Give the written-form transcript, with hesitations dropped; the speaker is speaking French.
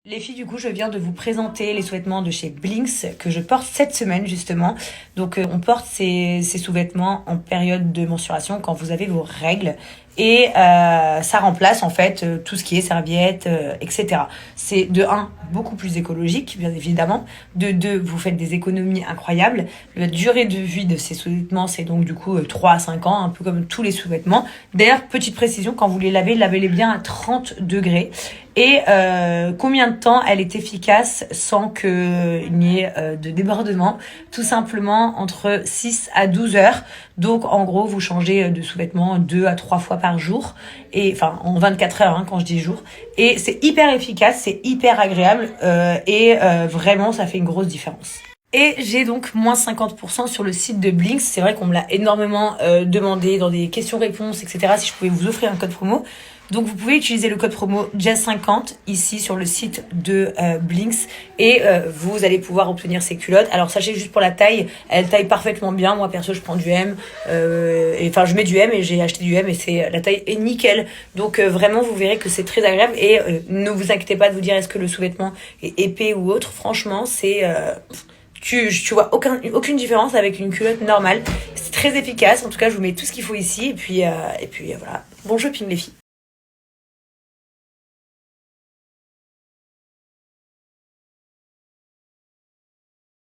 Les filles, du coup, je viens de vous présenter les sous-vêtements de chez Blinks que je porte cette semaine, justement. Donc, on porte ces sous-vêtements en période de menstruation quand vous avez vos règles. Et ça remplace, en fait, tout ce qui est serviettes, etc. C'est, de un, beaucoup plus écologique, bien évidemment. De deux, vous faites des économies incroyables. La durée de vie de ces sous-vêtements, c'est donc, du coup, 3 à 5 ans, un peu comme tous les sous-vêtements. D'ailleurs, petite précision, quand vous les lavez, lavez-les bien à 30 degrés. Et combien de temps elle est efficace sans qu'il n'y ait de débordement? Tout simplement entre 6 à 12 heures. Donc en gros, vous changez de sous-vêtements 2 à 3 fois par jour. Et enfin, en 24 heures, hein, quand je dis jour. Et c'est hyper efficace, c'est hyper agréable. Vraiment, ça fait une grosse différence. Et j'ai donc moins 50% sur le site de Blinks. C'est vrai qu'on me l'a énormément demandé dans des questions-réponses, etc. Si je pouvais vous offrir un code promo. Donc vous pouvez utiliser le code promo Jazz50 ici sur le site de Blinks et vous allez pouvoir obtenir ces culottes. Alors sachez juste pour la taille, elle taille parfaitement bien. Moi perso je prends du M, enfin je mets du M et j'ai acheté du M et c'est la taille est nickel. Donc vraiment vous verrez que c'est très agréable et ne vous inquiétez pas de vous dire est-ce que le sous-vêtement est épais ou autre. Franchement c'est tu vois aucune différence avec une culotte normale. C'est très efficace. En tout cas je vous mets tout ce qu'il faut ici et puis voilà. Bon shopping les filles.